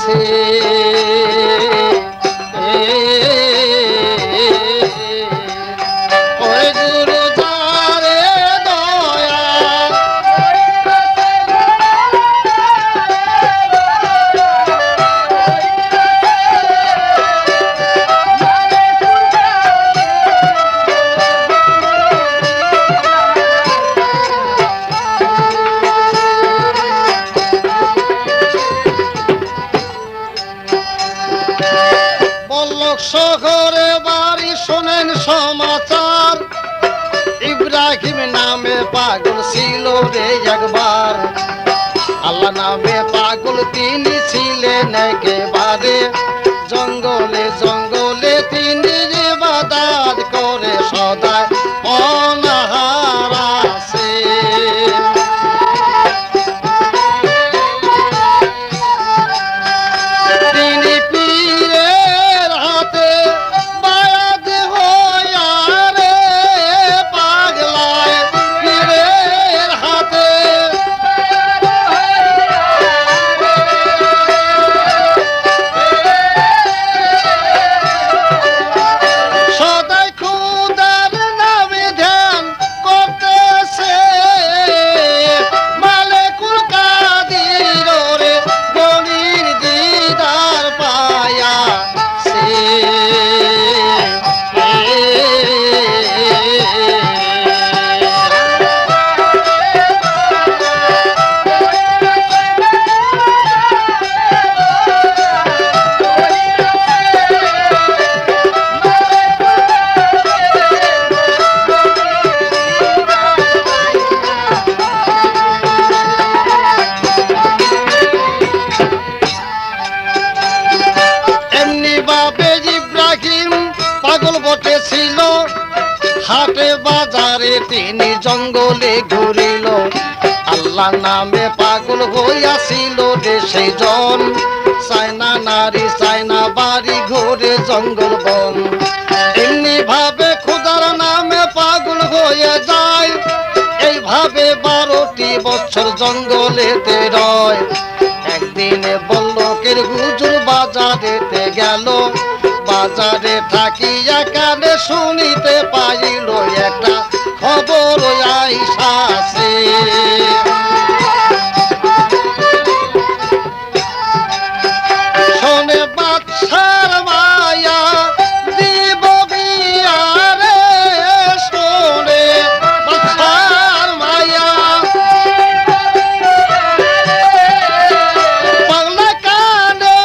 আছে। ওই গুরু যারে দয়া বল্লভ শহরে বাড়ি, শোনেন সমাচার, ইব্রাহিম নামে পাগল ছিল রে একবার। আল্লাহ নামে পাগল তিনি ছিলেন একেবারে, জঙ্গলে জঙ্গলে তিনি ইবাদত করে সদাই অনাহার আছে। তিনি পীরের হাতে বায়াত হইয়া রে পাগলায়, পীরের হাতে সদাই খুদার নামে ধ্যান করতেছে, মালেকুল কাদির রে গনির দিদার পায়া সে। এমনি ভাবে ইব্রাহিম পাগল বটে ছিল, হাটে বাজারে তিনি জঙ্গলে ঘুরিল, আল্লাহ নামে পাগল হইয়াছিল রে সেই জন। চায়না নারী চায়না বাড়ি ঘুরে জঙ্গল বন, এমনি ভাবে খুদার নামে পাগল হয়ে যায়। এইভাবে 12টি বছর জঙ্গলেতে রয়। একদিনে বল্লকের হুজুর বাজারেতে গেল, বাজারে থাকিয়া কানে শুনিতে পাইল একটা খবর আইসাছে। শোনে বাদশার মায়া দিব বিয়া রে, শোনে বাদশার মায়া পাগলা কানে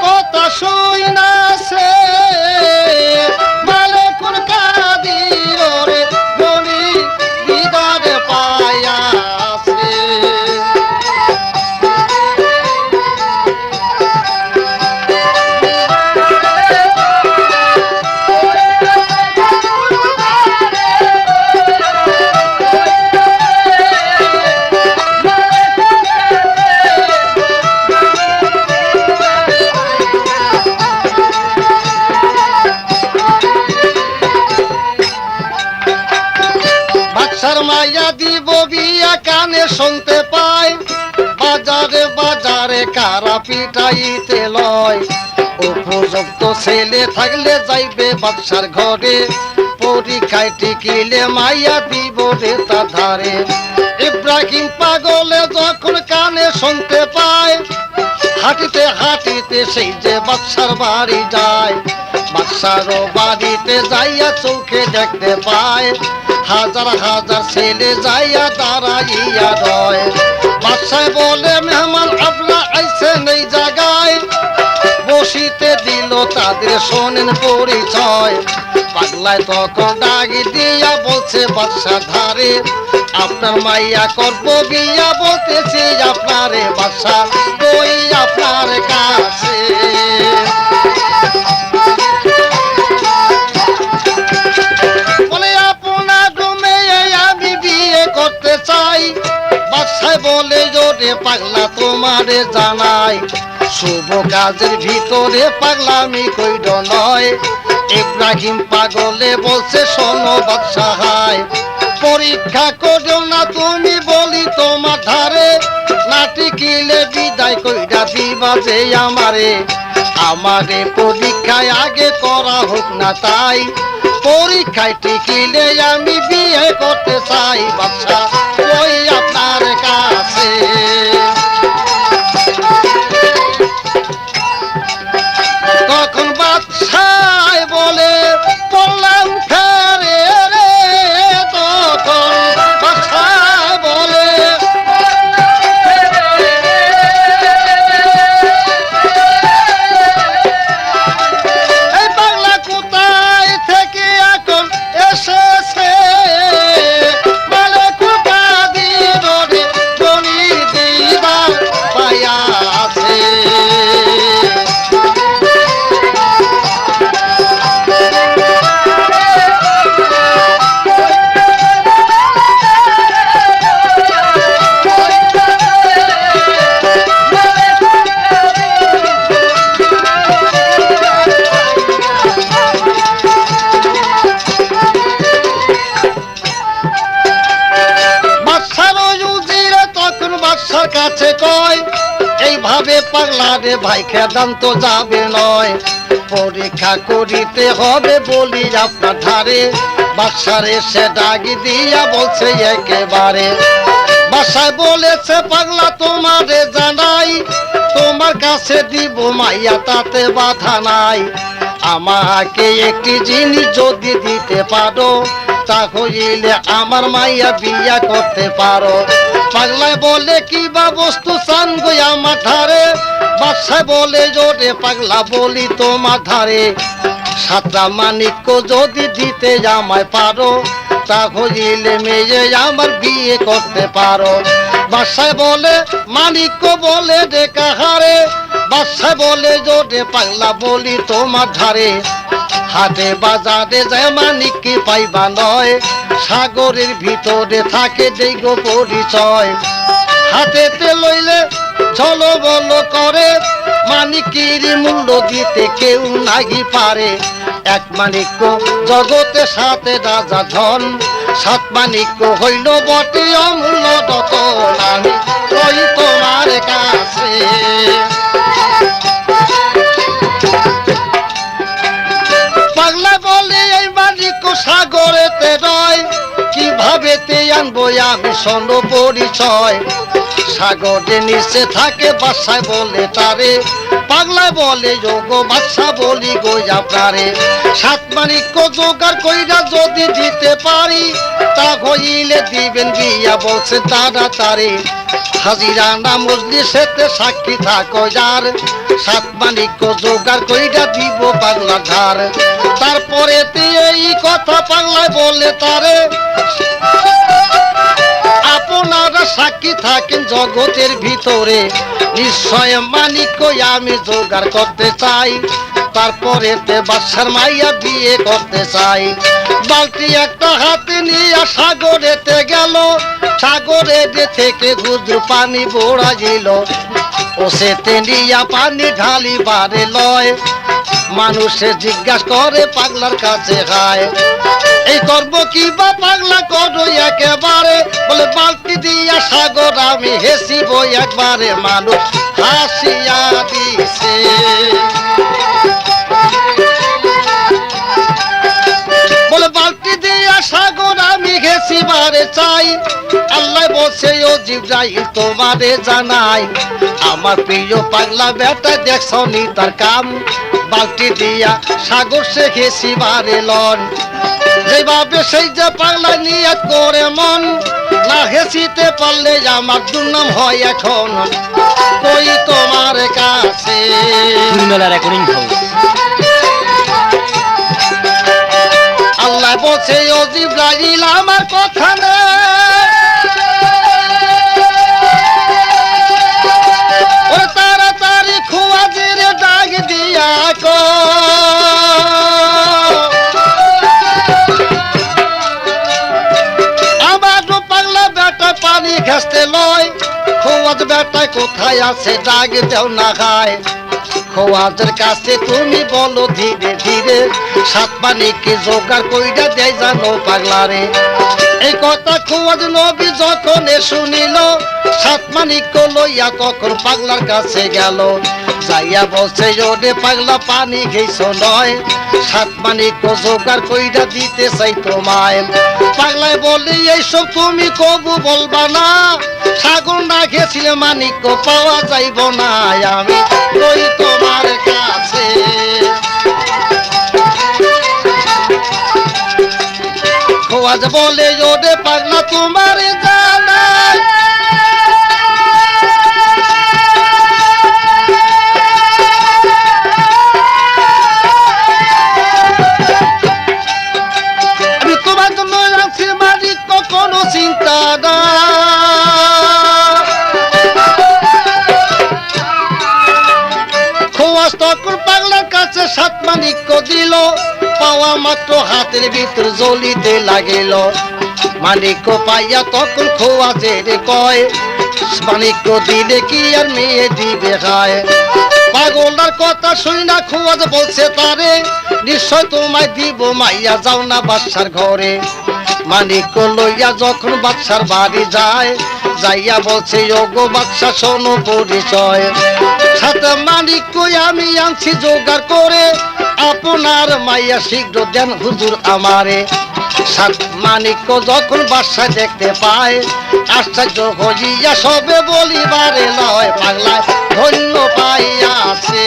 কথা শুইনাছে, মালেকুল কাদির রে গনি দিদার পায়া আছে। বাদশার মায়া দিব বিয়া কানে শুনতে পায়, বাজারে বাজারে কারা পিটাইতে লয়। উপযুক্ত ছেলে থাকলে যাইবে বাদশার ঘরে, পরীক্ষায় টিকিলে মাইয়া দিব রে তার ধারে। ইব্রাহিম পাগলে যখন কানে শুনতে পায়, হাঁটিতে হাঁটিতে সেই যে বাদশার বাড়ি যায়। বাদশারও বাড়িতে যাইয়া চোখে দেখতে পায়, হাজার হাজার ছেলে যাইয়া দাঁড়াইয়া রয়। বাদশাহ বলে মেহমান আপনার আইছেন এই জায়গায়, বসিতে দিল তাদের শোনেন পরিচয়। পাগলায় তখন ডাকি দিয়া বলছে বাদশাহ ধারে, আপনার মাইয়া করব বিয়া, বলতেছি আপনারে বাদশাহ ওই আপনার কাছে। বলে আপনার মেয়ে আমি বিয়ে করতে চাই। বাদশাহ বলে জোরে পাগলা তোমারে জানাই, শুভ কাজের ভিতরে পাগলামি কইর নয়। ইব্রাহিম পাগলে বলছে শোনো বাদশাহ, পরীক্ষা করো না তুমি বলি তোমার ধারে নাটি কিলে বিদায় কইরা দিবা যে আমারে আমারে পরীক্ষায় আগে করা হোক না তাই পরীক্ষায় টিকিলে আমি বিয়ে করতে চাই বাচ্চা ওই আপনার কাছে তখন বাদশায় বলে বললাম ফেরে রে তখন বাদশায় বলে এই বাংলা কোথায় থেকে এখন এসেছে মালেকুল কাদির রে গনি দিদার পায়া আছে কাছে কয় এইভাবে পাগলা রে ভাই খেদান তো যাবে নয় পরীক্ষা করিতে হবে বলি আপনার ধারে বাদশার এসে ডাকি দিয়া বলছে একেবারে বাসায় বলেছে পাগলা তোমারে জানাই তোমার কাছে দিব মাইয়া তাতে বাধা নাই আমাকে একটি জিনিস যদি দিতে পারো তাহলে আমার মাইয়া বিয়া করতে পারো পাগলায় বলে কি বা বস্তু চান গো আমার ধারে বাদশায় বলে জোরে পাগলা বলি তোমার ধারে সাতটা মানিক্য যদি দিতে আমায় পারো তাহলে মেয়ে আমার বিয়ে করতে পারো বাদশায় বলে মানিক্য বলে রে কাহারে বাদশায় বলে জোরে পাগলা বলি তোমার ধারে হাটে বাজারে যায় মানিক পাইবা নয় সাগরের ভিতরে থাকে দেইগ পরিচয় হাতেতে লইলে চলো বলো করে মানিকের মূল্য দিতে কেউ নাহি পারে এক মানিক্য জগতে সাথে রাজা ধন সাত মানিক্য হইল বটে অমূল্য রতন আমি কই তোমার কাছে পাগলা বলে এই মানিক্য সাগরেতে রয় কিভাবে তে আনবো আমি শোন পরিচয় সাগরে নিচে থাকে বাদশায় বলে তারে পাগলায় বলে যোগ বাদশা বলি গো আপনারে সাত মানিক্য জোগাড় কইরা যদি দিতে পারি তা হইলে দিবেন বিয়া বলছে তাড়াতাড়ি হাজিরা না মজলিসেতে সাক্ষী থাকো যার সাত মানিক্য জোগাড় কইরা দিব পাগলা ধার তারপরে এই কথা পাগলায় বলে তারে আপনারা সাক্ষী থাকেন জগতের ভিতরে নিশ্চয় মানিক্য আমি জোগাড় করতে চাই তারপরে বাদশার মাইয়া বিয়ে করতে চাই বালতি একটা হাতে নিয়ে সাগরেতে গেল সাগরে থেকে গুজর পানি বোড়াইল ও সেতে নিয়া পানি ঢালি বারে লয় মানুষে জিজ্ঞাসা করে পাগলার কাছে খায় এই করবো কি বা পাগলা করো একেবারে বলে বালতি দিয়া সাগর আমি হেসিব একবারে মানুষ হাসিয়া দিছে বলে বালতি দিয়া সাগর আমি ঘেসিবারে চাই আল্লাহ বলছে ও জিবরাইল তোমারে জানাই আমার প্রিয় পাগলা বেটা দেখছো নি তার কাম বালতি দিয়া সাগর সে ঘেসিবারে লন যেভাবে সেই যে পাগলা নিয়ত করে মন না হেসিতে পারলে আমার দুর্নাম হয় এখন কই তোমার কাছে আল্লাহ বলছে ও জিবরাইল আমার কথা না ও তাড়াতাড়ি খুয়াজির ডাক দিয়া কো আমার পাগলা বেটা পানি ঘাসতে লয় খোয়াজ বেটা কোথায় আছে ডাক দেও না খায় খোয়াজের কাছে তুমি বলো ধীরে ধীরে, সাত মানিককে জোগাড় কইরা দেয় জানো পাগলারে। এই কথা খোয়াজ নবী যখন শুনিল, সাত মানিক লইয়া তখন পাগলার কাছে গেল। যাইয়া বলছে ওরে পাগলা পানি খেয়েছ নয়, সাত মানিক জোগাড় কইরা দিতে চাই তোমায়। পাগলায় বলে এইসব তুমি কবু বলবা না, সাগর না গেছিলে মানিক পাওয়া যাইব না, আমি কই তোমার কাছে। খোয়াজ বলে ওরে পাগলা তোমার জানাই, আমি তোমার জন্য আছি মালিক, কোনো চিন্তা না। খোয়াজ তখন পাগলার কাছে সাত মানিক দিল, পাওয়া মাত্র হাতের ভিতর জ্বলিতে লাগিল। মানিক পাইয়া তখন খোয়াজের কয়, মানিক দিলে কি আর মেয়ে দিবে খায়। পাগলার কথা শুই না খোয়াজ বলছে তারে, নিশ্চয় তোমায় দিব মাইয়া, যাও না বাদশার ঘরে। মানিক লইয়া যখন বাদশার বাড়ি যায়, যাইয়া বলছে ওগো বাদশা শোনো পরিচয়, সাথে মানিক কই আমি আনছি জোগাড় করে, আপনার মাইয়া শীঘ্র দেন হুজুর আমারে। সাত মানিক যখন বাদশা দেখতে পায়, আশ্চর্য হইয়া সবে বলিবারে লয়, পাগলায় ধন্য পাইয়াছে।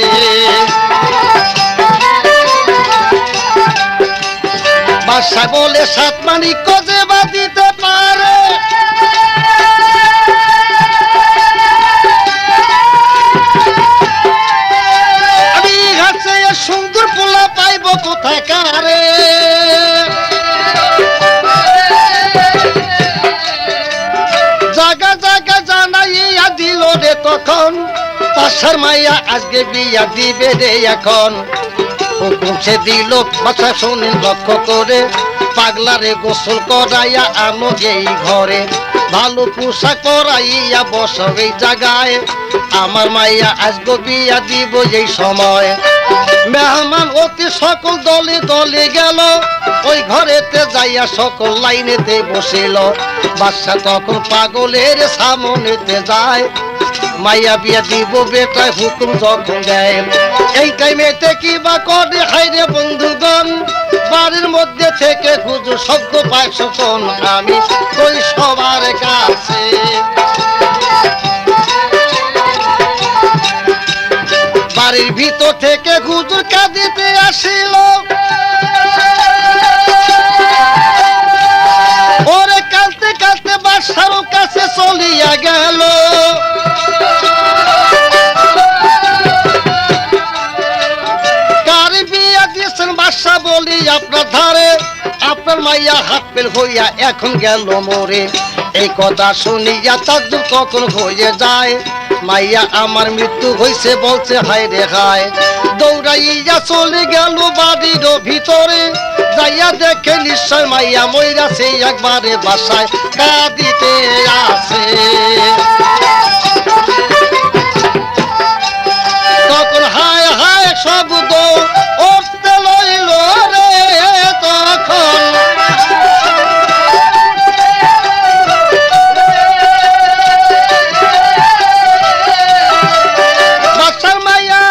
বাদশা বলে সাত মানিক যে বা দিতে পারে, আমি ঘাটে সুন্দর পোলা পাইব কোথায় কারে। জাগা জাগা জানাইয়া দিল রে তখন, পাশার মাইয়া আজকে বিয়া দিবে রে এখন। হুকুম সে দিল বাদশা শুনেন লক্ষ্য করে, পাগলারে গোসল করাইয়া আনো যেই ঘরে, ভালো পোশাক পরাইয়া বসো এই জায়গায়, আমার মাইয়া আজকে বিয়া দিব এই সময়। মেহমান অতি সকল দলে দলে গেল, ওই ঘরেতে যাইয়া সকল লাইনেতে বসিল। বাদশা তখন পাগলের সামনেতে যায়, মাইয়া বিয়া দিব বেটায় হুকুম যখন দেয়। এই টাইমেতে কি বা করে হাইরে বন্ধুগণ, বাড়ির মধ্যে থেকে হুজুর শব্দ পায় শোন, আমি কই সবার কাছে। বাড়ির ভিতর থেকে হুজুর কাঁদিতে আসিল, ওরে কাঁদতে কাঁদতে বাদশার কাছে চলিয়া গেল। কার বিয়া দিয়েছেন বাদশা বলি আপনার ধারে, আপনার মাইয়া হাত পেল হইয়া এখন গেল মোরে। এই কথা শুনিয়া তাজ্জুব তখন হয়ে যায়, মাইয়া আমার মৃত্যু হইছে বলছে হায় রে হায়। দৌড়াইয়া চলে গেল বাড়ির ভিতরে, যাইয়া দেখে নিশ্চয় মাইয়া মইরাছে একবারে, বাসায় কাঁদিতে আসে। তখন হায় হায় শব্দ উঠতে লইল রে তখন, বাদশার মাইয়া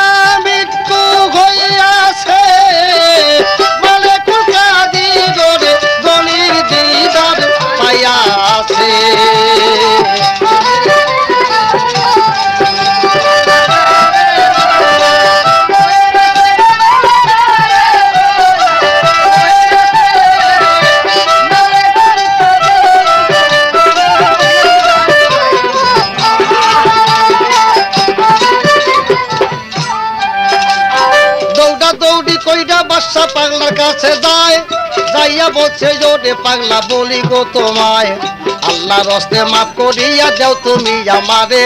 মৃত্যু হইয়াছে, বলে কুকাদি গড়ে গলির দিদার পাইয়াছে। বাদশা পাগলার কাছে যায়, যাইয়া বলছে জোরে পাগলা বলি গো তোমায়, আল্লাহর হস্তে মাফ করিয়া যাও তুমি আমারে,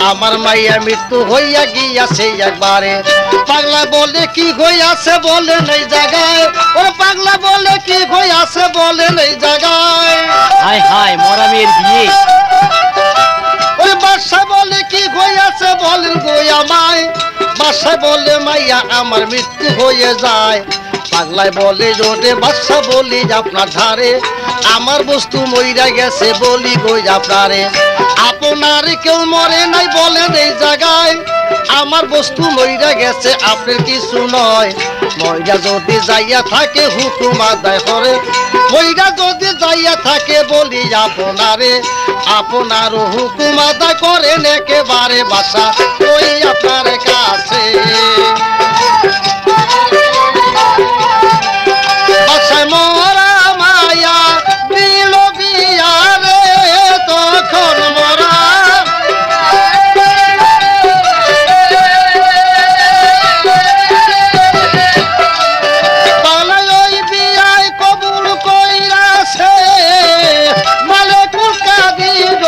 আমার মাইয়া মৃত্যু হইয়া গিয়াছে একবারে। পাগলা বলে কি হইয়াছে বলে নেই জায়গায়, ও পাগলা বলে কি হইয়াছে বলে নেই জায়গায়। হায় হায় মরা মেয়ের বিয়ে। ওই বাদশা বলে কি হইয়াছে বলেন গো আমায়, বাসায় বলে মাইয়া আমার মৃত্যু হয়ে যায়। পাগলায় বলে রোডে বাদশা বলি আপনার ধারে, আমার বস্তু মইরা গেছে বলি গই আপনারে। আপনার কেউ মরে নাই বলেন এই জায়গায়, আমার বস্তু মইরা গেছে আপনার কিছু নয়। মইরা যদি যাইয়া থাকে হুকুম আদায় করে, মইরা যদি যাইয়া থাকে বলি আপনারে, আপনারও হুকুম আদায় করেন একেবারে বাসা ওই আপনার কাছে। বাসায় মরা মায়া দিল বিয়া রে, তখন মরা পালায় ওই বিয়ায় কবুল কইরাছে, মালেকুল কাদির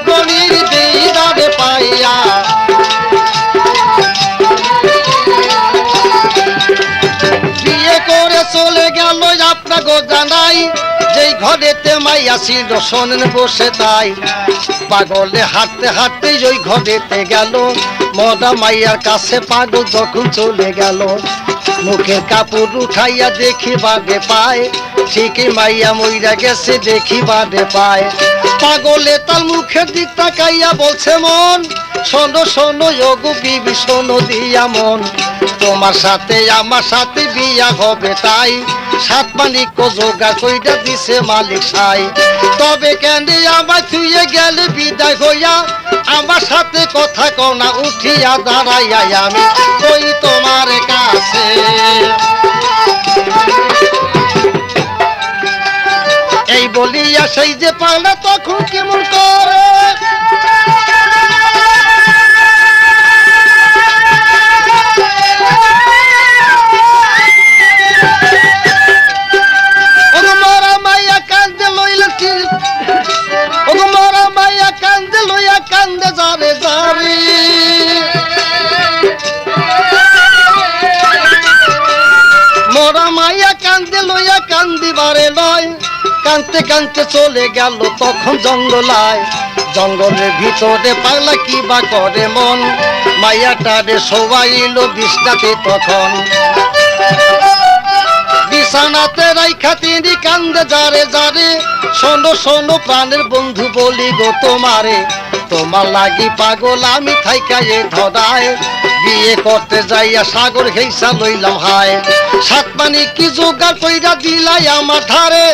গলির দিদারে পাইয়া। বিয়ে করে চলে গেল আপনাকে জানাই, যেই ঘরেতে মাইয়া ছিল শোনেন বসে তাই। পাগলে হাঁটতে হাঁটতে ওই ঘরেতে গেল, মরা মাইয়ার কাছে পাগল যখন চলে গেল। মুখের কাপড় উঠাইয়া দেখি বাদে পায়, ঠিকই মাইয়া মইরা গেছে দেখি বাদে পায়। পাগলে তার মুখের দিক তাকাইয়া বলছে মন, শোনো শোনো যোগু বিবি শোনো দিয়া মন, তোমার সাথে আমার সাথে বিয়া হবে তাই। সাত মানিক জোগাড় কইরা দিছে মালিক সাই। তবে কেন আমার থুয়ে গেলে বিদায় হইয়া, আমার সাথে কথা কনা উঠিয়া দাঁড়াইয়া আমি কই তোমার কাছে। এই বলিয়া সেই যে পাগলা তখন কেমন করে, কান্দে যারে যারে। মরা মাইয়া কান্দে লইয়া কান্দিবারে লয়, কানতে কানতে চলে গেল তখন জঙ্গলায়। জঙ্গলের ভিতরে পাগলা কি বা করে মন, মাইয়াটারে শোয়াইল বিছনাতে তখন। বিছানাতে রাইখা তিনি কান্দে যারে যারে, শোনো শোনো প্রাণের বন্ধু বলি গো তোমারে, তোমার লাগি পাগল আমি থাইকায়ে ধরায়। বিয়ে করতে যাইয়া সাগর ঘেইসা লইলাম হায়, সাত পানি কি জোগাড় কইরা দিলাই আমার ধারে।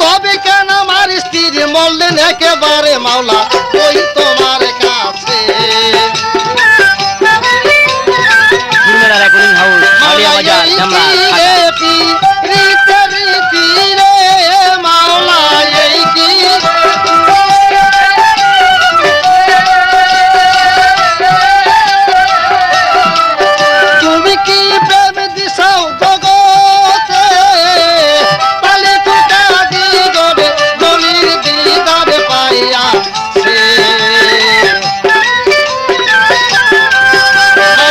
তবে কেন আমার স্ত্রী মরলেন একেবারে মাওলা ওই তোমার কাছে। রেকর্ডিং হাউস আলিয়া বাজার জামরা ঢাকা। রীতি রীতি রে মাওলা এই কি, তুমি কি প্রেম দিছাও জগতে, তালে ফুটা দি গরে গলির দিদারে পাইয়া সে।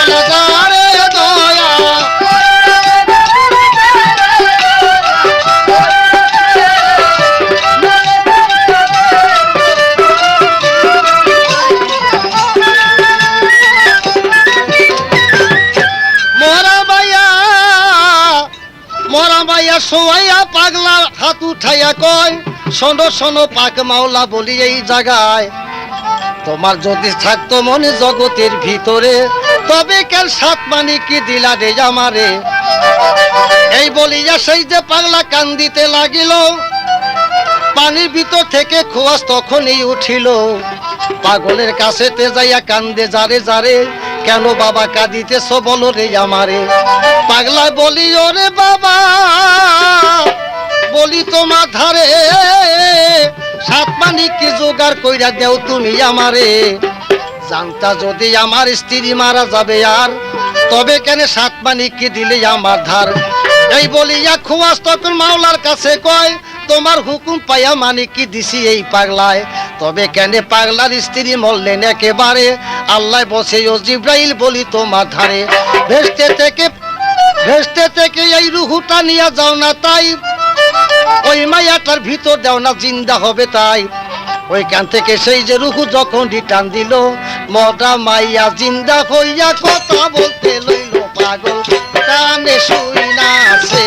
বলদারে দয়া মরা মাইয়া সোয়াইয়া পাগলা হাত উঠাইয়া কয়, শোনো শোনো পাক মাওলা বলি এই জায়গায়, তোমার যদি থাকতো মনে জগতের ভিতরে, তবে কেন সাত মানি কি দিলা রে আমারে। এই বলিয়া সেই যে পাগলা কান্দিতে লাগিল, পানির ভিতর থেকে খোয়াস তখনই উঠিল। পাগলের কাছেতে যাইয়া কান্দে যারে যারে, কেন বাবা কাঁদিতেছ বলো রে আমারে। পাগলা বলি ওরে বাবা বলি তোমার ধারে, সাত মানি কি জোগাড় কইরা দেও তুমি আমারে। জানতা যদি আমার স্ত্রী মারা যাবে আর, তবে কেন সাত মানি কি দিলে আমার ধার। এই বলিয়া খোয়াস তখন মাওলার কাছে কয়, তোমার হুকুম পাইয়া মানে কি দিছি এই পাগলায়। তবে কেন পাগলার স্ত্রী মরলেন একেবারে, আল্লাহ বসে ও জিব্রাইল বলি তোমার ধারে। ভেস্তে থেকে এই রুহুটা নিয়ে যাও না তাই, ওই মায়াটার ভিতর দাও না জিন্দা হবে তাই। ওইখান থেকে সেই যে রুহু যখন রিটার্ন দিল, মরা মাইয়া জিন্দা হইয়া কথা বলতে লইল পাগল কানে শুই না আছে।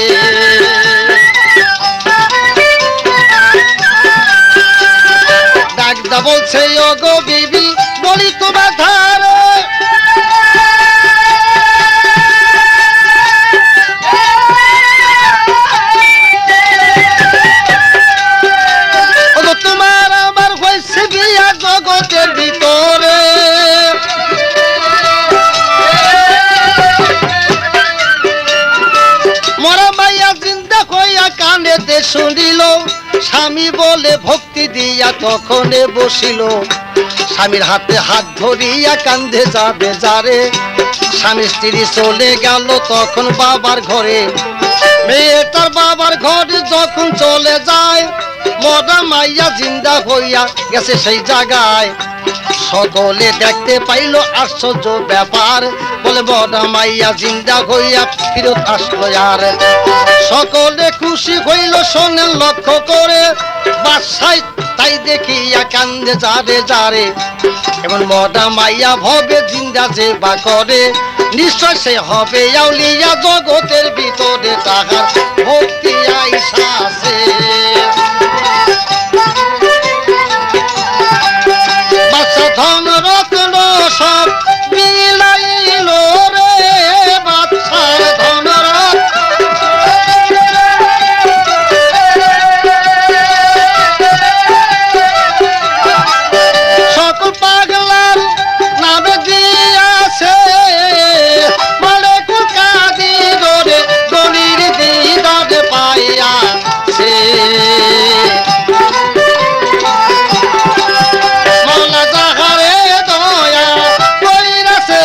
ডাকদা বলছে ও গো বিবি বলি তোমার ধারে তোমার আমার হয়েছে বিয়া জগতের ভিতরে মরা মাইয়া জিন্দা হইয়া কানেতে শুনিল স্বামী বলে ভক্তি দিয়া তখনে বসিল স্বামীর হাতে হাত ধরিয়া কান্ধে যাবে যারে স্বামী স্ত্রী চলে গেল তখন বাবার ঘরে মেয়েটার বাবার ঘরে যখন চলে যায় মরা মাইয়া জিন্দা হইয়া গেছে সেই জায়গায় সকলে দেখতে পাইল আশ্চর্য ব্যাপার বলে মরা মাইয়া জিন্দা হইয়া ফিরত আসলো আর সকলে খুশি হইল শোনেন লক্ষ্য করে বাসায় তাই দেখিয়া কান্দে যারে যারে এমন মরা মাইয়া ভবে জিন্দা যে বা করে নিশ্চয় সে হবে আউলিয়া জগতের ভিতরে তাহার ভক্তি আইসা আছে। বাচ্চা ধন রত্ন সব বিলাইল রে বাচ্চার ধন সকল পাগলার নামে দিয়াছে মানে কুকাদি ধরে গলির দিদার পাইয়াছে মৌলা যাহারে দয়া কইরাছে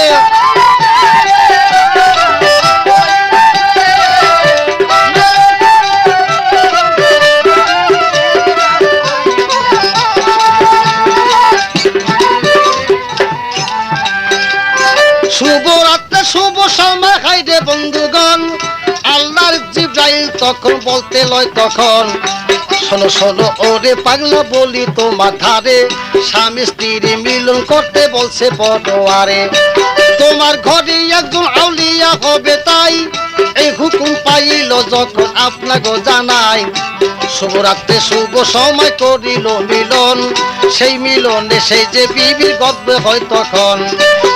শুভ রাত্রে শুভ সময় খাইরে বন্ধুগণ আল্লাহর জিব্রাইল তখন বলতে লয় তখন শোনো শোনো ওরে পাগলা বলি তোমার ধারে স্বামী স্ত্রী মিলন করতে বলছে বড়োয়ারে তোমার ঘরে একজন আউলিয়া হবে তাই এই হুকুম পাইল যখন আপনাকে জানাই শুভরাত্রে শুভ সময় করিল মিলন সেই মিলনে সেই যে বিবির গর্বে হয় তখন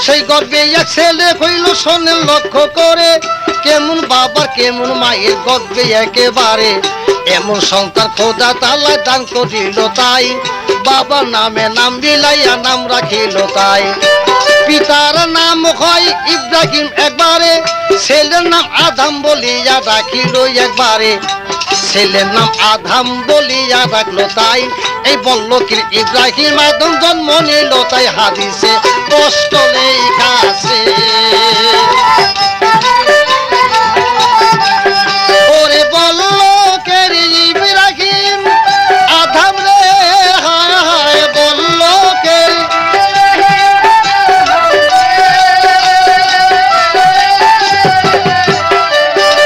সেই গর্বে এক ছেলে হইল শোনেন লক্ষ্য করে কেমন বাবা কেমন মায়ের গর্বে একেবারে এমন সন্তান খোদা তালায় দান করিল তাই বাবার নামে নাম বিলাইয়া নাম রাখিল তাই পিতার নাম হয় ইব্রাহিম একবারে ছেলের নাম আদম বলিয়া রাখিল একবারে ছেলের নাম আদম বলিয়া রাখলো তাই এই বলল কি ইব্রাহিম আদম জন্ম নিল তাই হাদিসে কষ্ট লেখা আছে। ওরে বলল কে ইব্রাহিম আদম রে হায় হায় বলল কে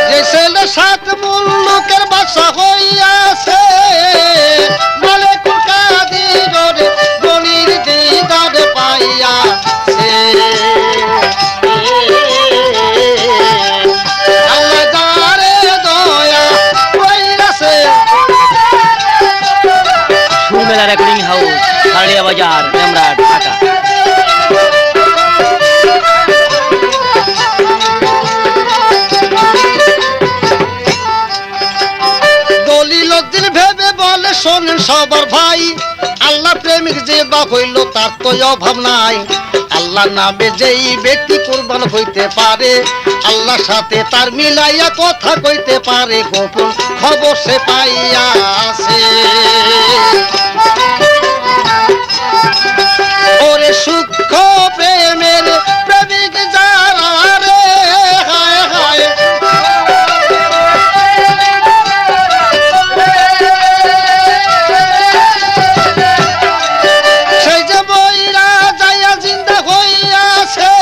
যে ছেলে সাত মূল লোকের বাসা হইয়াছে বলে কুকাদি রে গলির দিদার পাইয়াছে আল্লাহ যারে দয়া কইরাছে। সুরমেলা রেকর্ডিং হাউস খালিয়া বাজার ডেমরা ঢাকা। দলিলদ্দিন ভেবে বলে শোনেন সবার ভাই আল্লাহ প্রেমিক যে বা হইল তার তো অভাব নাই আল্লাহ নামে যেই ব্যক্তি কুরবান হইতে পারে আল্লাহর সাথে তার মিলাইয়া কথা কইতে পারে গোপন খবর সে পাইয়া আছে। ওরে সূক্ষ্ম প্রেমের প্রেমিক যারা রে হায় হায় সেই যে বইরা যাইয়া জিন্দা হইয়াছে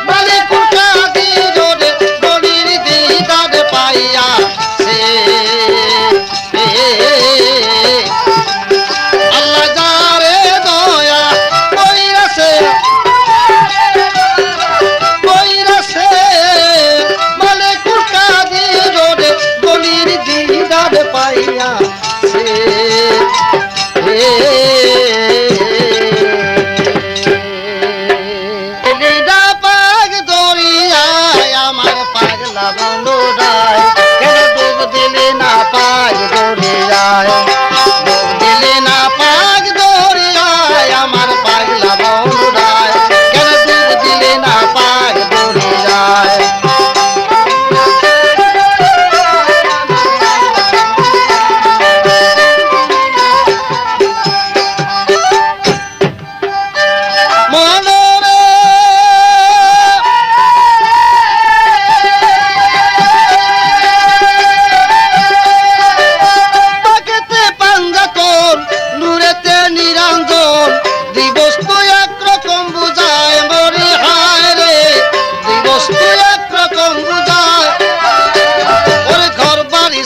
মালিকুল কাদির রে গলির দিদার পাইয়াছে। ধরিয়াছে লীলা পাগ দরিয়ায় আমার পাগলা বন্ধুরায় কেন ডুব দিলে না পাগ দরিয়ায় ডুব দিলে না পাগ দরিয়ায় আমার পাগলা বন্ধুরায় কেন ডুব দিলে না পাগ দরিয়ায়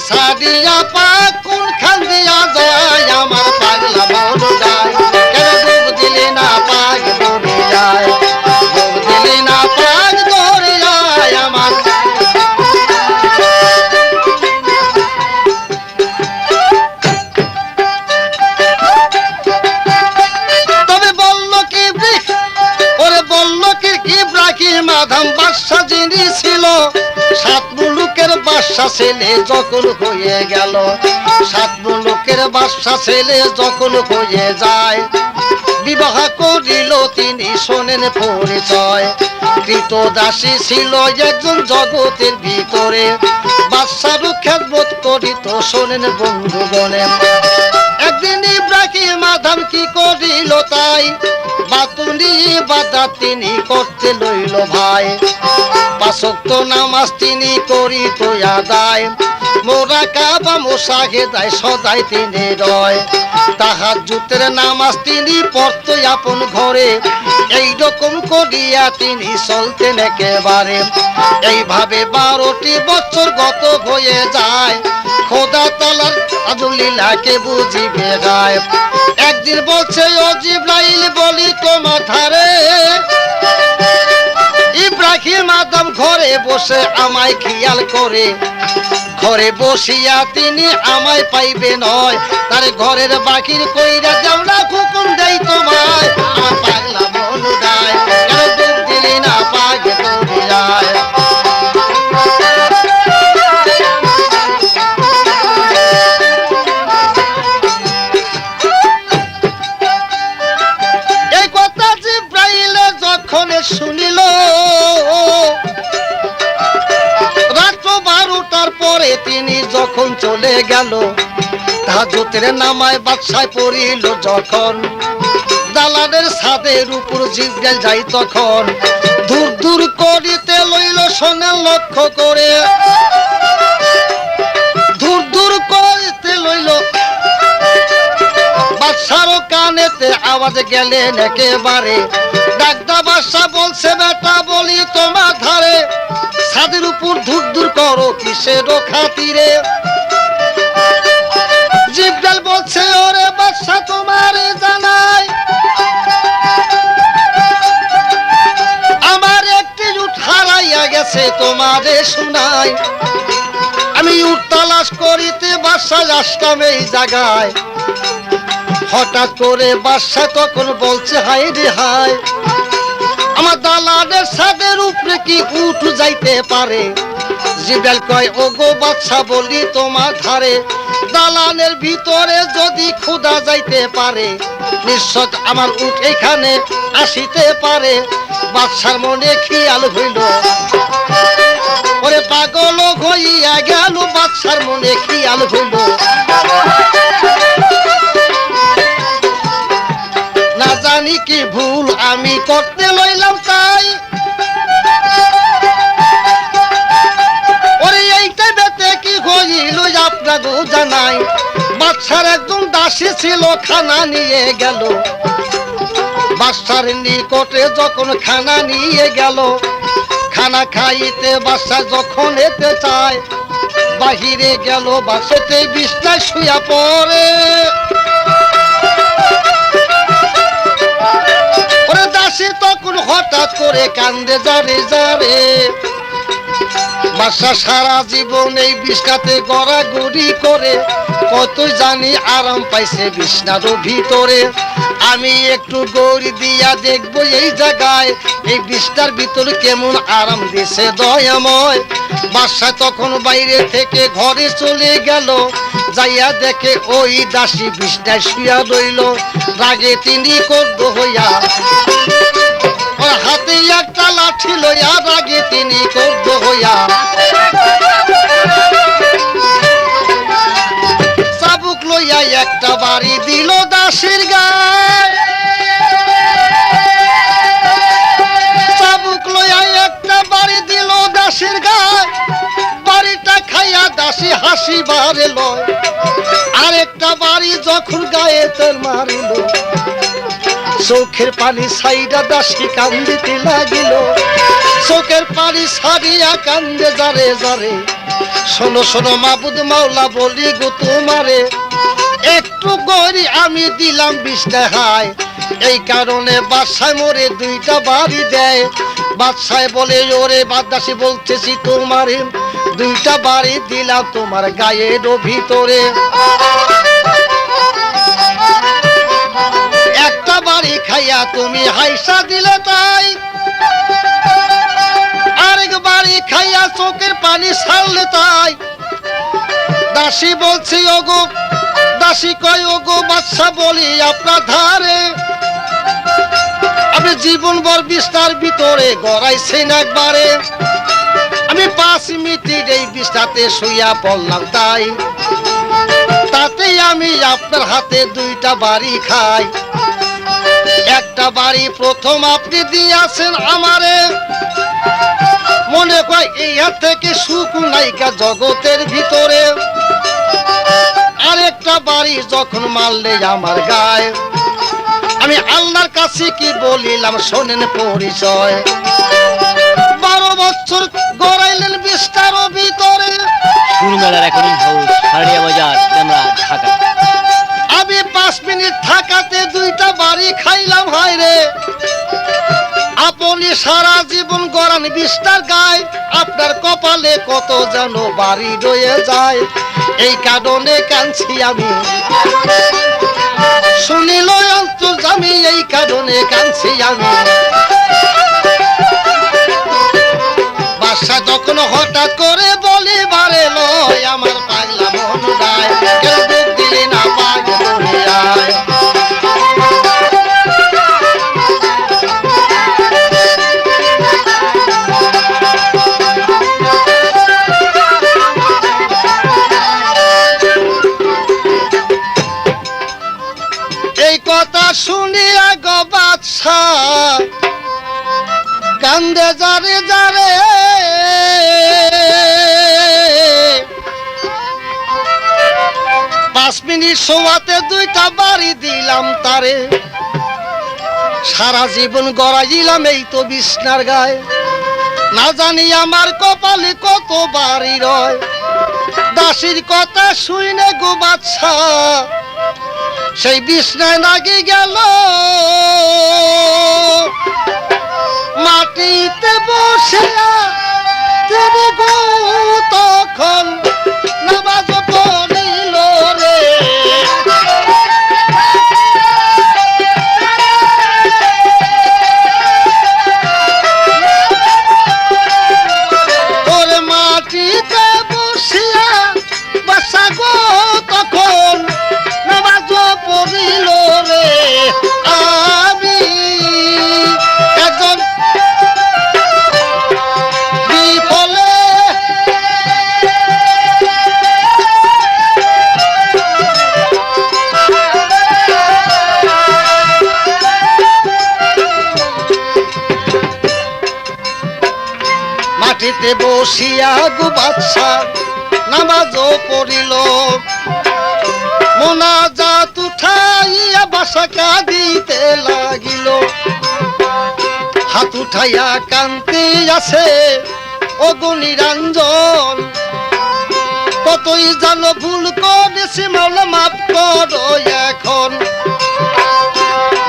সাদিয়া পাক কোন খান দিয়া যায় আমার পাগলা মন যায় কেন ডুব দিলে না পাগ ধরে যায় ডুব দিলে না পাগ ধরে যায় আমার তবে বলল কি ওরে বলল কি ইব্রাহিম আদম বাদশা যিনি ছিল সাত মুলুকের বাদশা ছেলে যখন হয়ে গেল সাত মুলুকের বাদশা ছেলে যখন হয়ে যায় বিবাহ করিল তিনি শোনেন পরিচয় কৃতদাসী ছিল একজন জগতের ভিতরে বাদশারও খেদমত করিত শোনেন বন্ধুগণে একদিন ইব্রাহিম আদম কি করিল তাই বাতুনি বাদা তিনি করতে লইল ভাই পাঁচ ওয়াক্ত নামাজ তিনি করিত আদায় মোরাকাবা মুসাহিদায় সদাই তিনি রয় তাহাজ্জুদের নামাজ তিনি পড়ত আপন ঘরে এই রকম করিয়া তিনি চলতেন একেবারে এইভাবে 12টি বছর গত হয়ে যায় খোদা তাআলার আদলীলাকে বুঝিবে গায় একদিন বলছে ও জিবরাইল বলি তোমার ধারে ইব্রাহিম আদম ঘরে বসে আমায় খেয়াল করে ঘরে বসিয়া তিনি আমায় পাইবে নয় তার ঘরের বাকির কইরা যাও না হুকুম দেই তোমায় আমার পাগলা মন গায় কেন ডুব দিলি না পাগে দরিয়ায় এই কথা জিবরাইল যখন শুনিল পরে তিনি যখন চলে গেল তাহাজ্জুদের নামায় বাদশায় পড়িল যখন দালানের ছাদের উপর জিবরাইল যাই তখন দূর দূর করিতে লইল শোনেন লক্ষ্য করে দূর দূর করিতে লইল বাদশারও কানেতে আওয়াজ গেলেন একেবারে ডাকদা বাদশা বলছে বেটা বলি তোমার ধারে ছাদের উপর ধুর ধুর করো কিসের খাতিরে জিবরাইল বলছে ওরে বাদশা তোমার জানাই আমার একটি উট হারাইয়া গেছে তোমারে শুনাই আমি উট তালাশ করিতে বাদশা আসলাম এই জায়গায় হঠাৎ করে বাদশা তখন বলছে হায় রে হায় আমার দালানের ছাদের উপরে কি উঠ যাইতে পারে জিবরাইল কয় ওগো বাদশা বলি তোমার ধারে দালানের ভিতরে যদি খোদা যাইতে পারে নিশ্চয় আমার উট এখানে আসিতে পারে বাদশার মনে খেয়াল হইল ওরে পাগল হইয়া গেল বাদশার মনে খেয়াল হইল না জানি কি ভুল আমি করতে লইলাম তাই ওরে এইটা বেতে কি হইল আপনাকে জানাই বাদশার একজন দাসী ছিল খানা নিয়ে গেল বাদশার নিকটে যখন খানা নিয়ে গেল খানা খাইতে বাদশা যখন এতে চায় বাহিরে গেল বাসাতে বিছনায় শুয়া পড়ে ওরে দাসী তখন হঠাৎ করে কান্দে যারে যারে বাদশা সারা জীবন এই বিছনাতে গড়াগড়ি করে কতই জানি আরাম পাইছে বিছনার ভিতরে। আমি একটু গড়ি দিয়া দেখবো এই জায়গায় এই বিছনার ভিতরে কেমন আরাম দিছে দয়াময়। বাদশা তখন বাইরে থেকে ঘরে চলে গেল, যাইয়া দেখে ওই দাসী বিছনায় শুয়া রইল। রাগে তিনি ক্রুদ্ধ হইয়া ওর হাতে একটা লাঠি লইয়া, রাগে তিনি ক্রুদ্ধ হইয়া চাবুক লইয়া একটা বাড়ি দিল দাসীর গায়ে। চাবুক লইয়া একটা বাড়ি দিল দাসীর গায়ে। বাড়িটা খাইয়া দাসী হাসি বারে লয়। আরেকটা বাড়ি যখন গায়ে তোর মারিল, চোখের পানি সাইডা দাসী কান্দিতে লাগিল। চোখের পানি সারিয়া কান্দে যারে যারে। শোনো শোনো মাবুদ মাওলা বলি গো তোমারে, একটু গড়ি আমি দিলাম 20 টাকায়, এই কারণে বাদশায় মোরে 2টা বাড়ি দেয়। বাদশায় বলে ওরে বাদদাসী বলতেছি তোমারে 2টা বাড়ি দিলাম তোমার গায়ের ভিতরে। একটা বাড়ি খাইয়া তুমি হাইসা দিলে তাই, আরেক বাড়ি খাইয়া চোখের পানি ছাড়লে তাই। দাসী বলছি ওগো, দাসী কয় ওগো বাদশা বলি আপনার ধারে, আমি জীবনভর বিছনার ভিতরে গড়াইছেন একবারে। আমি 5 মিনিট এই বিছনাতে শুইয়া পড়লাম তাই, তাতেই আমি আপনার হাতে 2টা বাড়ি খাই। একটা বাড়ি প্রথম আপনি দিয়েছেন আমারে, মনে কয় এই হাত থেকে সুখ নাইকা জগতের ভিতরে। আরেকটা বাড়ি যখন মারলে আমার গায়ে, আমি আল্লাহর কাছে কি বলিলাম শোনেন পরিচয়। 12 বছর গড়াইলেন বিছনার ভিতরে। সুরমেলা রেকর্ডিং হাউস, হারডিয়া বাজার, ডেমরা, ঢাকা। আমি 5 মিনিট থাকাতে 2টা বাড়ি খাইলাম হায় রে। আপনি সারা জীবন গড়ান বিছনার গায়ে, আপনার কপালে কত যেন বাড়ি রয়ে যায়। এই কারণে কাঁদছি আমি, শুনিল অন্তর্যামী, এই কারণে কাঁদছি আমি। বাদশা যখন হঠাৎ করে বলি বারে লয়, আমার পাগলা মন গায়, কেন দুঃখ দিলি না পাগল দুনিয়ায়। এই কথা শুনিয়া গো বাদশা কান্দে যারে যারে। পাঁচ মিনিট শোয়াতে 2টা বাড়ি দিলাম তারে, সারা জীবন গড়াইলাম এই তো বিছনার গায়ে। না জানি আমার কপালে কত বাড়ি রয়। দাসীর কথা শুনে গো বাদশা সেই বিছনায় লাগি গেল, মাটিতে বসে তিনি গো তখন নামাজ পড়িল রে। ওরে মাটিতে বসিয়া বাসা গো তখন নামাজ পড়িল রে। আমি একজন বিফলে মাটিতে বসিয়া গো বাদশা নামাজ পড়িল, মোনাজাত উঠাইয়া বাসা কাঁদিতে লাগিল। হাত উঠাইয়া কান্তি আছে ও গো নিরঞ্জন, কতই জানো ভুল করেছি মাওলা মাফ করো এখন।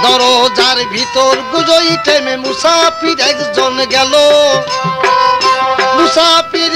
দরজার ভিতর গুজই টেমে মুসাফির একজন গেল, মুসাফির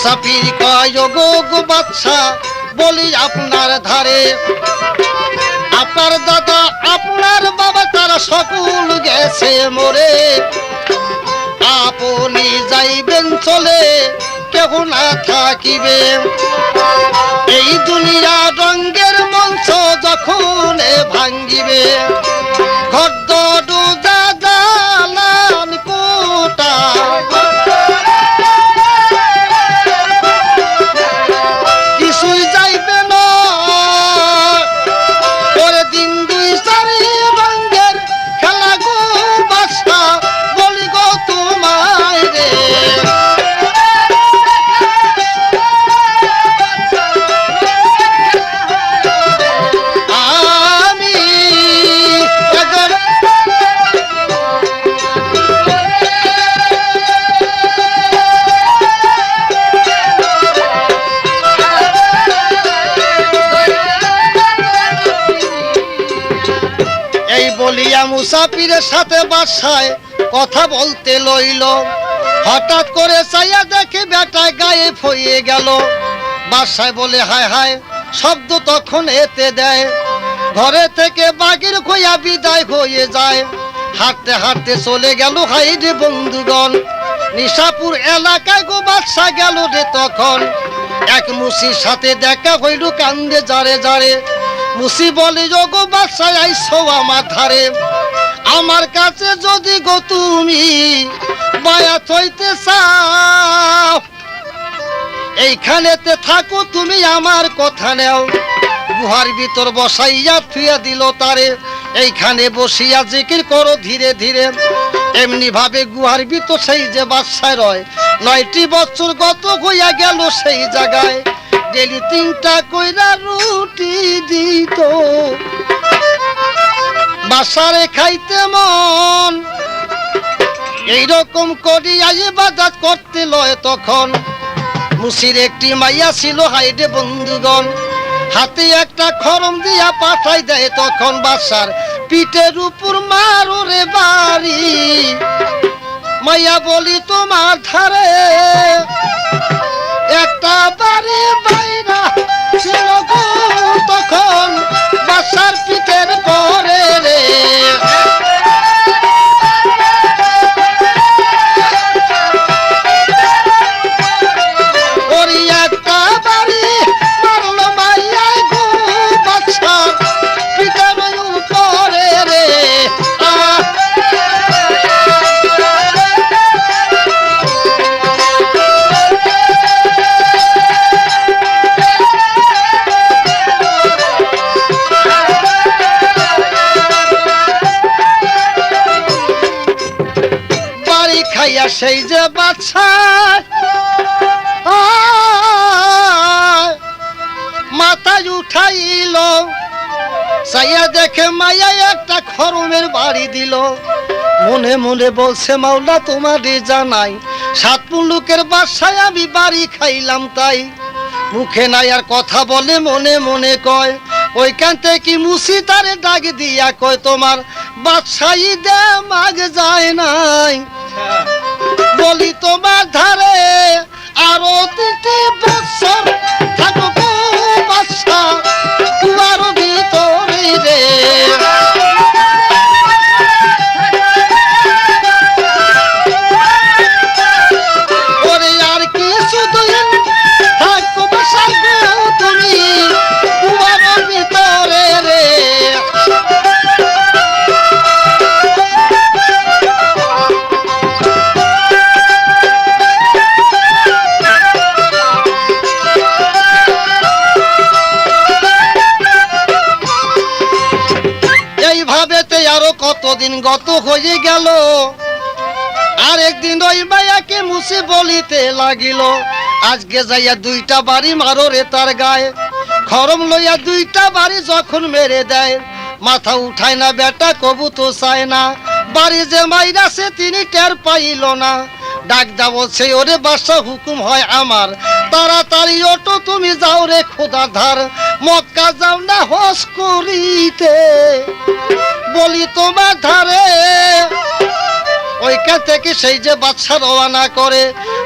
মুসাফির কয় গো গো বাদশা বলি আপনার ধারে আপনার দাদা আপনার বাবা তারা সকল গেছে মরে আপনি যাইবেন চলে কেহ না থাকিবে এই দুনিয়া রঙ্গের মঞ্চ যখন ভাঙ্গিবে ঘর দালান কোটা কিছুই যাইবে না পরে দিন দুই চারি রঙ্গের খেলা গো বাসা বলি গো তোমায় রে আমি এই বলিয়া মুসাফিরের সাথে বাসায় কথা বলতে লইল হঠাৎ করে চাইয়া দেখে বেটা গায়ে ফইয়ে গেল বাসায় বলে হায় হায় শব্দ তখন এতে দেয় ঘরে থেকে বাগির খইয়া বিদায় হয়ে যায় হাঁটতে হাঁটতে চলে গেল হাইরে বন্ধুগণ নিশাপুর এলাকায় গো বাদশা গেল রে তখন এক মুসির সাথে দেখা হইল কান্দে জারে জারে মুসি বলে গো বাদশা আইসো আমার ধারে আমার কাছে যদি গো তুমি বায়াত হইতে চাও এইখানেতে থাকো তুমি আমার কথা নেও গুহার ভিতর বসাইয়া থুইয়া দিল তারে এইখানে বসিয়া জিকির করো ধীরে ধীরে এমনি ভাবে গুহার ভিতর সেই যে বাদশায় রয় 9টি বছর গত হইয়া গেল সেই জায়গায় ডেলি 3টা কইরা রুটি দিত বাসারে খাইতে মন এইরকম করিয়া ইবাদত করতে লয় তখন মুসির একটি মাইয়া ছিল হাইডে বন্ধুগণ হাতে একটা খরম দিয়া পাঠাই দেয় তখন বাদশার পিঠের উপর মারো রে বাড়ি মাইয়া বলি তোমার ধারে একটা বাড়ি বাইরা ছিল গো তখন বাদশার পিঠের পরে রে ওরি একটা বাড়ি মারলো মাইয়া গো বাদশার পিঠের উপরে রে বাড়ি খাইয়া সেই যে বাদশা মাথায় উঠাইল চাইয়া দেখে মাইয়া একটা খরমের বাড়ি দিল মনে মনে বলছে মাওলা তোমারে জানাই 7 মুলুকের বাসায় আমি বাড়ি খাইলাম তাই মুখে নাই আর কথা বলে মনে মনে কয় ওইখান থেকে মুসি তারে ডাক দিয়া কয় তোমার বাদশাই দে মাগ যায় নাই বলি তোমার ধারে আরো 3টি বছর থাকো গো বাদশা তোমার ভিতরে রে ওরে আর কিছু দিন থাকো বাদশা গো তুমি তোমার ভিতরে রে এইভাবেতে আরো কতদিন গত হয়ে গেল আর একদিন ওই মায়াকে মুসি বলিতে লাগিল আজকে যাইয়া 2টা বাড়ি মারো রে তার গায়ে খরম লইয়া 2টা বাড়ি যখন মেরে দেয় মাথা উঠায় না বেটা কবু তো চায় না বাড়ি যে মাইরাছে তিনি টের পাইল না ডাক দা বলছে ওরে বাদশা হুকুম হয় আমার তাড়াতাড়ি ওঠো তুমি যাও রে খোদা ধার মক্কা যাও না হজ করিতে বলি তোমার ধারে ওই ওইখান থেকে সেই যে বাচ্চা রওনা করে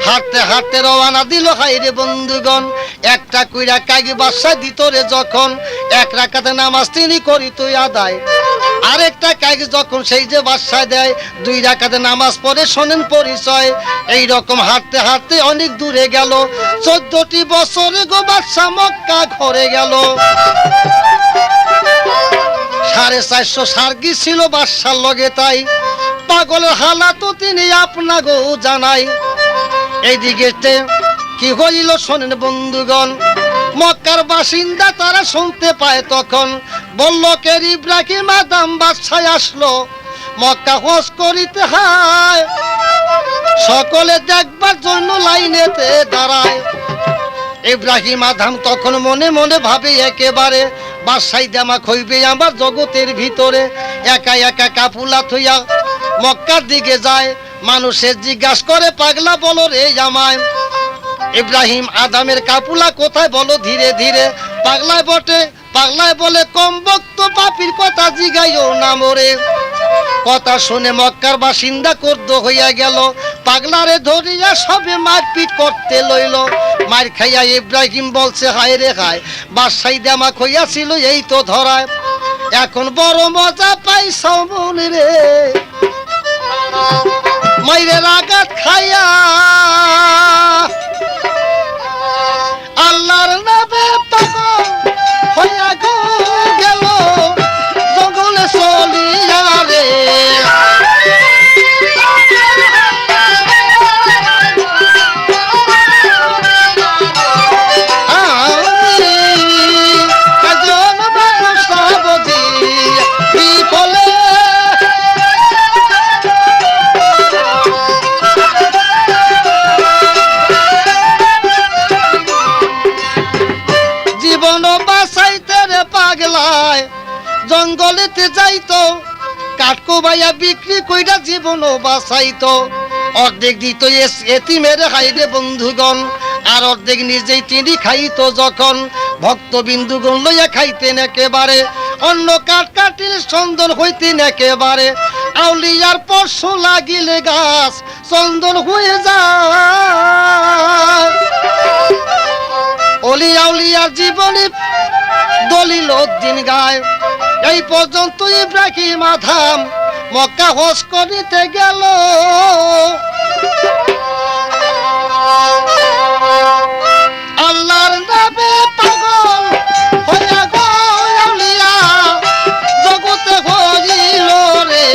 হাঁটতে হাঁটতে রওনা দিল। হাইরে বন্ধুগণ, একটা কইরা কাগি বাচ্চা দিত রে যখন এক রাকাতে নামাজ তিনি করিত আদায়, আরেকটা কাগি যখন সেই যে বাচ্চা দেয় 2 রাকাতে নামাজ পড়ে। শোনেন পরিচয়, এই রকম হাঁটতে হাঁটতে অনেক দূরে গেল। 14টি বছরে গো বাচ্চা মক্কা ঘরে গেল। 450 সার্গি ছিল বাদশার লগে, তাই পাগলের হালাতো তিনি আপনাগো জানাই। এইদিকে কি হইল শোনেন বন্ধুগণ, মক্কার বাসিন্দা তারা শুনতে পায় তখন বলল কে ইব্রাহিম আদম বাদশাহ আসলো মক্কা হজ করিতে। হায় সকলে দেখবার জন্য লাইনেতে দাঁড়ায়। ইব্রাহিম আদম তখন মনে মনে ভাবে একেবারে বাদশাই দামাক হইবে আমার জগতের ভিতরে। একা একা কাপুলা থইয়া মক্কার দিকে যায়। মানুষের জিজ্ঞাসা করে পাগলা বলো রে আমায়, ইব্রাহিম আদমের কাপুলা কোথায় বলো ধীরে ধীরে। পাগলায় বটে, পাগলায় বলে কম বক্ত পাপির কথা জিগাইও না মোরে। কথা শুনে মক্কার বাসিন্দা ক্রুদ্ধ হইয়া গেল, পাগলারে ধরিয়া সবে মারপিট করতে লইল। মার খাইয়া ইব্রাহিম বলছে হায় রে হায়, বাদশাই দামাক হইয়াছিল এই তো ধরায়, এখন বড় মজা পাইছ মনে রে। মাইরের আঘাত খাইয়া আল্লাহর নামে পাগল হইয়া গো গেল জঙ্গলে চলিয়া রে। জঙ্গলেতে যাইতো কাঠকোবাইয়া বিক্রি কইরা জীবন বাঁচাইতো। অর্ধেক দিত এতিমের খাইরে বন্ধুগণ, আর অর্ধেক নিজেই তিনি খাইতো। যখন ভক্তবিন্দুগণ লইয়া খাইতেন একেবারে, অন্য কাঠ কাটির চন্দন হইতেন একেবারে। আউলিয়ার পরশ লাগিলে গাছ চন্দন হয়ে যায়। অলি আউলিয়ার জীবনে দলিল দিন গায়। এই পর্যন্ত ইব্রাহিম আদম মক্কা হজ করিতে গেল। আল্লাহর নামে পাগল হইয়া গো আউলিয়া জগতে হইল রে।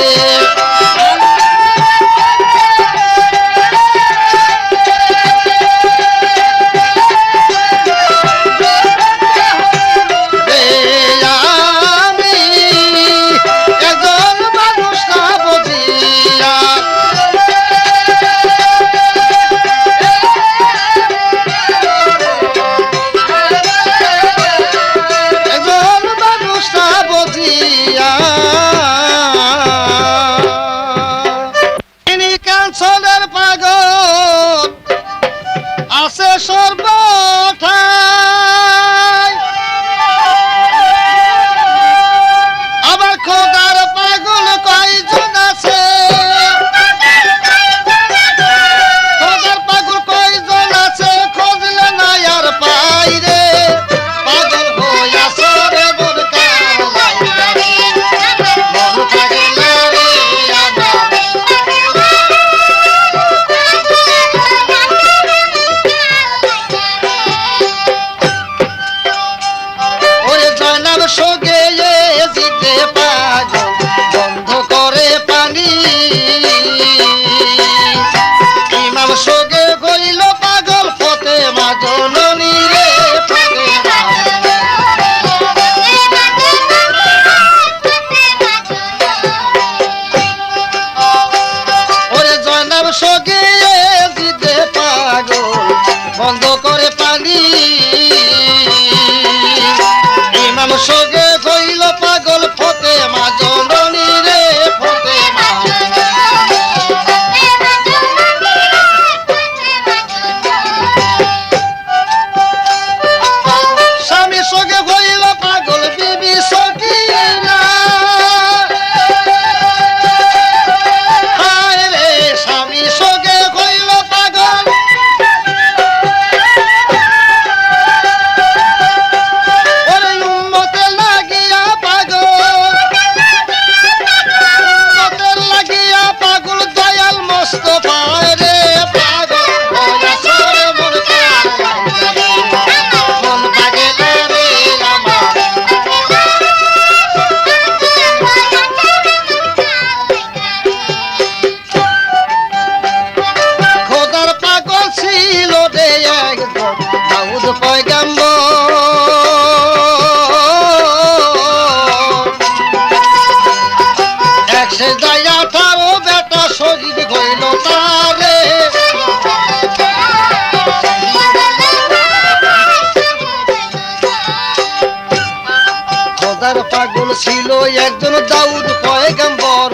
খোদার পাগল ছিল একজন দাউদ পয়গম্বর,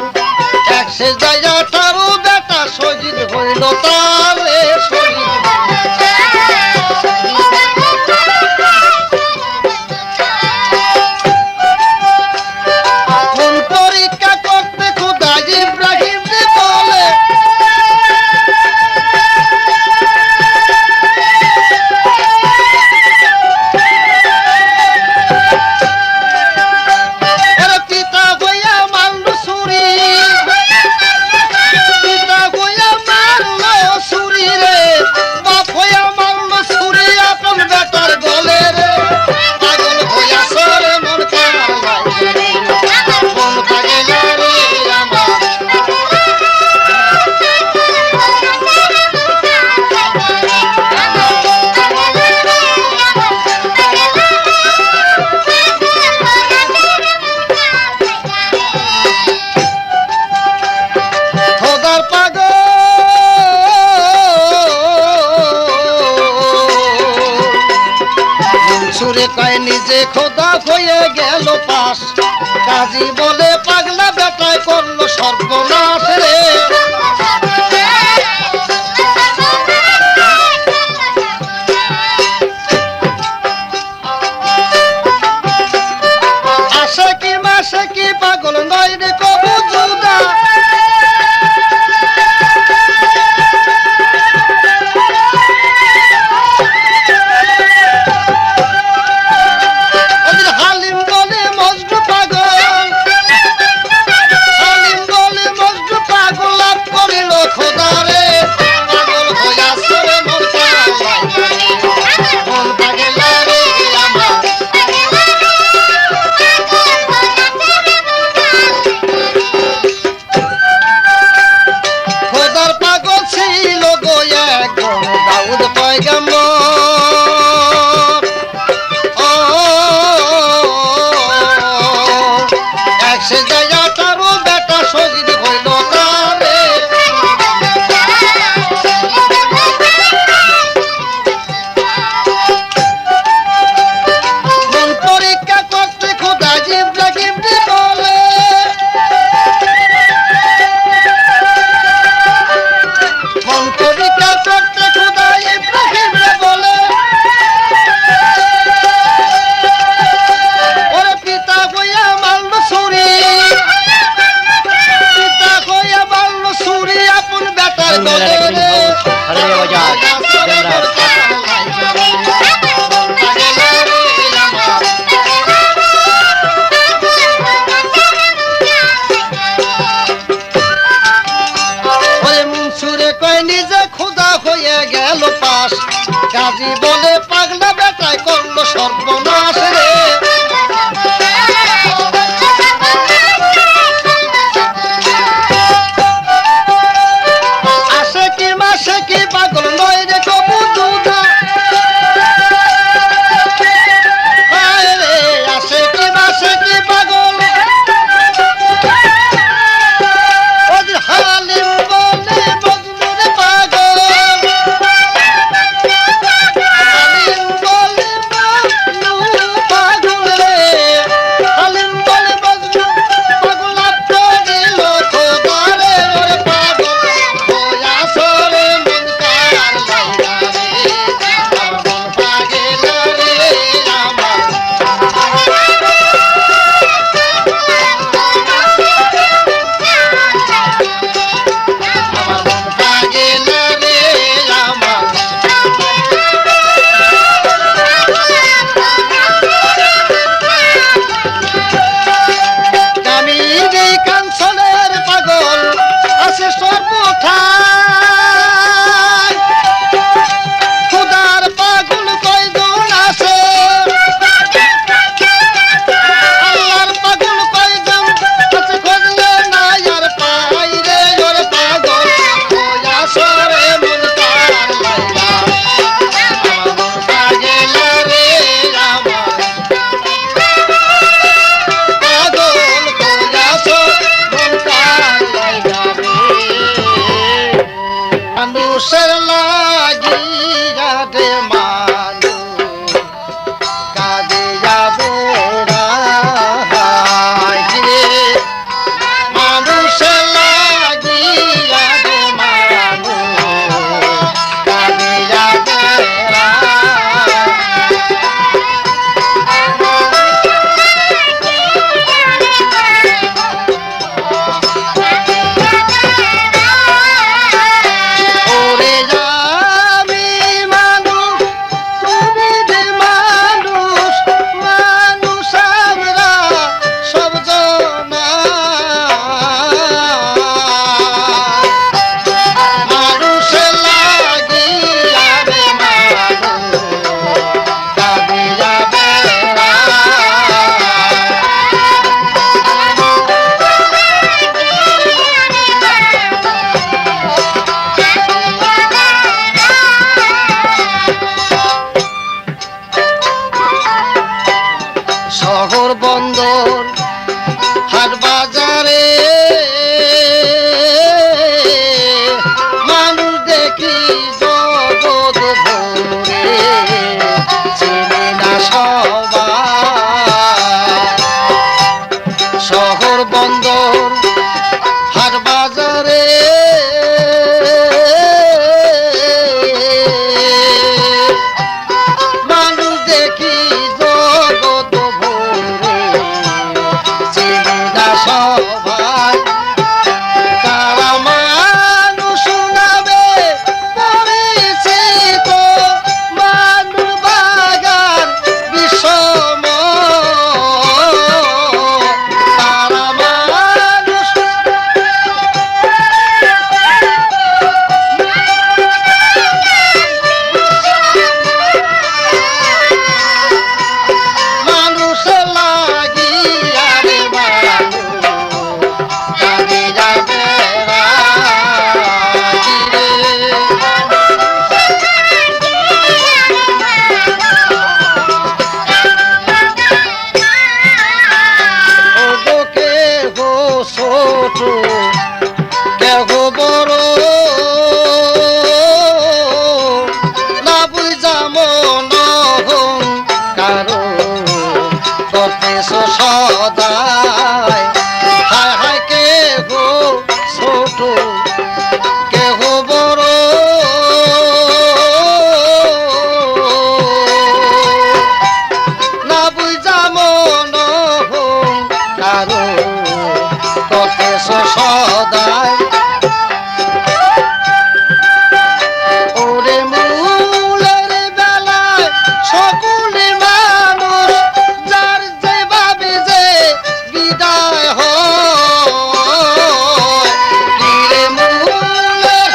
এক সে জায়গা তারও বেটা শহীদ হইল তার রে শহীদ। কোন পরীক্ষা করতে খোদা ইব্রাহিম বলে পিতা হইয়া মারল ছুরি, পিতা হইয়া মারল ছুরি রে, বাপ হইয়া মারল ছুরি আপন বেটার গলে রে। পাগল হইয়া সরে মন পাগলাই মন পাগলা রে আমার। খোদার পাগল সুরে কয় নিজে খোদা হয়ে গেল পাশ, কাজী বলে পাগলা বেটায় করলো সর্বনাশ রে। আসে কি মাসে কি পাগল নয় রে কবু জুদা, ওদের হালিম বলে মজনু পাগল, হালিম বলে মজনু পাগল লাভ করিল খোদা রে। পাগল হইয়া সরে মন পাগলাই মন পাগলা রে আমার। খোদার পাগল ছিল গো একজন দাউদ পয়গম্বর, ও এক সে জায়গা তারও বেটা শহীদ হইল তারে। মন পরীক্ষা করতে খোদা ইব্রাহিম বলে মন পরীক্ষা করতে খোদা ইব্রাহিম বলে ওরে পিতা হইয়া মারল ছুরি, পিতা হইয়া মারল ছুরি আপন বেটার গলে রে। হাজারিয়া বাজার জেমরাজ। ওরে মনসুরে কয় নিজে খোদা হয়ে গেল পাশ, কাজী বলে পাগলা বেটায় করলো সর্বনাশ রে। আসে কি মাসে কি পাগল নয় রে কবু জুদা, হায় রে আসে কি মাসে কি পাগল, ওদের হালিম বলে মজনু রে পাগল, সদায় হায় হায় কে গো ছোট কে গো বড় না বুঝা মন কারো করতেছ সদায় ওরে মূলের বেলায় সকলে মানুষ যার যে ভাবে যে বিদায় হয় তীরে মূলের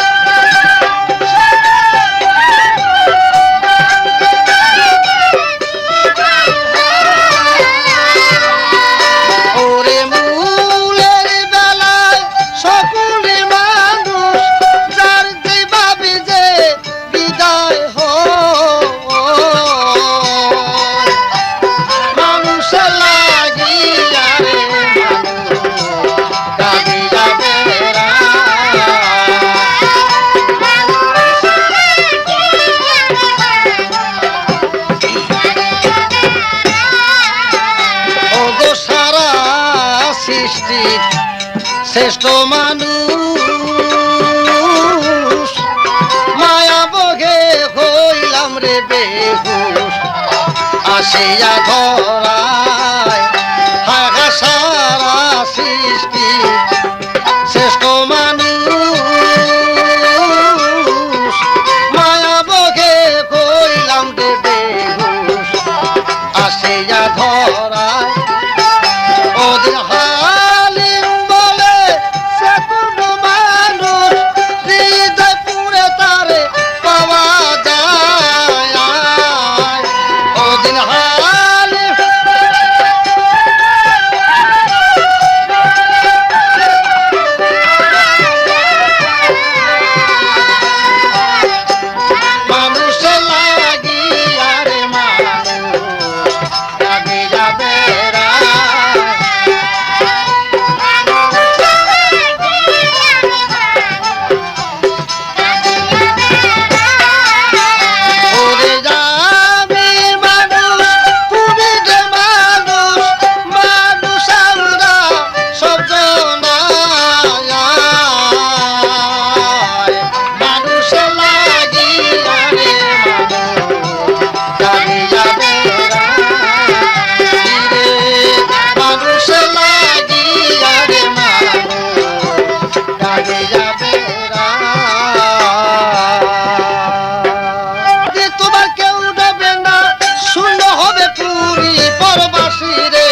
ওরে মূলের বেলায় সকলে মানুষ যার যে ভাবে যে বিদায় হয় মানুষ লাগিয়া রে মানুষ কাঁদিয়া বেড়ায় ওগো সারা সৃষ্টি শ্রেষ্ঠ মানুষ মায়া বগে হইলাম রে বেহুশ আসিয়া ধরায় হাগা সারা সৃষ্টি শ্রেষ্ঠ মানুষ মায়া বগে হইলাম রে বেহুশ আসিয়া ধরায় ওদের হালিম বলে সে কোনো মানুষ হৃদয় পুরে তারে পাওয়া যায় ওদিন হালিম মানুষ লাগিয়া রে মানুষ কাঁদিয়া বেড়ায় ওরে যাবি মানুষ তুমি যে মানুষ মানুষ আমরা সব জনায় মানুষ লাগিয়া রে মানুষ কাঁদিয়া বেড়ায় রে মানুষ লাগিয়া রে মানুষ কাঁদিয়া বেড়ায় তোমার কেউ দেবে না শূন্য হবে পুরী পরবাসী রে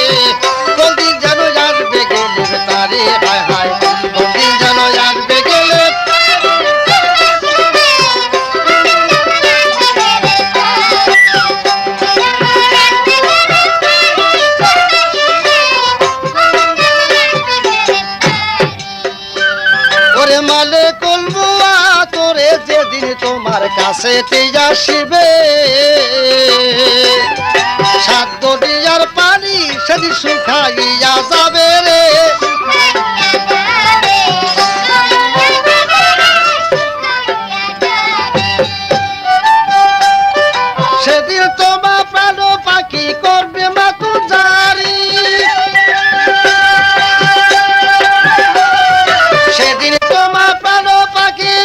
কোনদিন যেন আসবে গেলে তারে হায় হায় কোনদিন যেন আসবে গেলে ওরে মালে কলবুয়া তোরে যেদিন তোমার কাছে আসিবে সাধ্য দিয়ার পানি সেদিন শুকাইয়া যাবে রে সেদিন তোমার প্রাণ পাখি করবে মাতু জারি সেদিন তোমার প্রাণ পাখি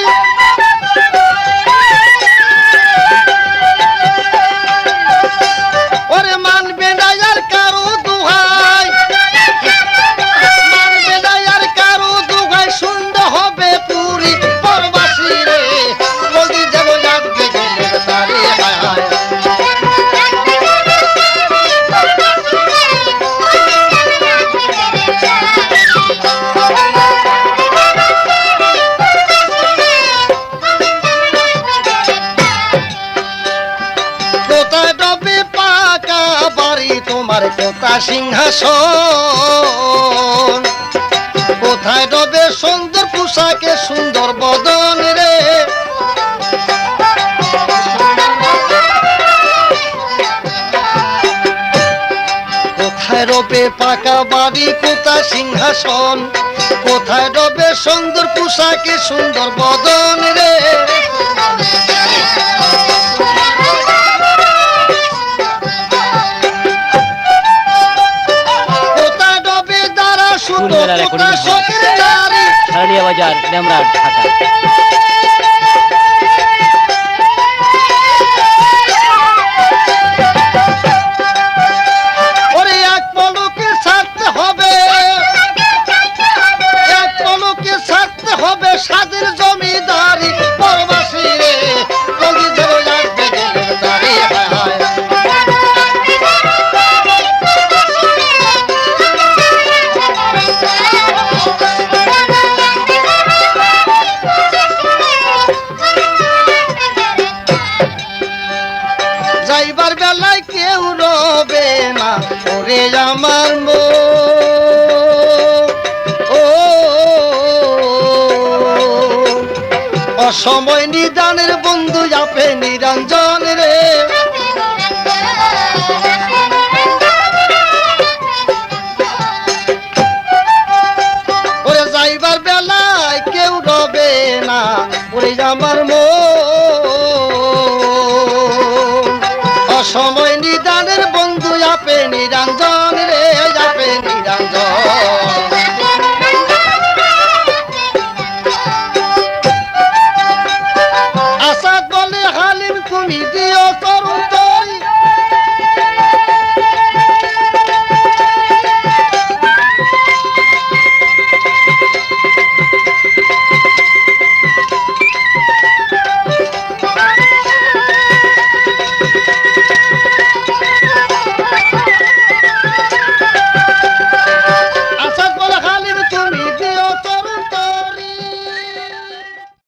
ওরে মানবে না আর কারো দুহাই মানবে না আর কারো দুহাই শূন্য হবে পুরী পরবাসী রে নদী যেন যাবে গেলে তারে হায় হায় কোথায় ডবে পাকা বাড়ি তোমার কোথা সিংহাসন কোথায় ডবে সুন্দর পোশাকে সুন্দর বদন রে কোথায় রবে পাকা বাড়ি কোথা সিংহাসন কোথায় রবে সুন্দর পোশাকে সুন্দর বদন রে শুধু মেলার কোটা রেকর্ডিং হয়। শখের নারী হারলিয়া বাজার ডেমরা ঢাকা।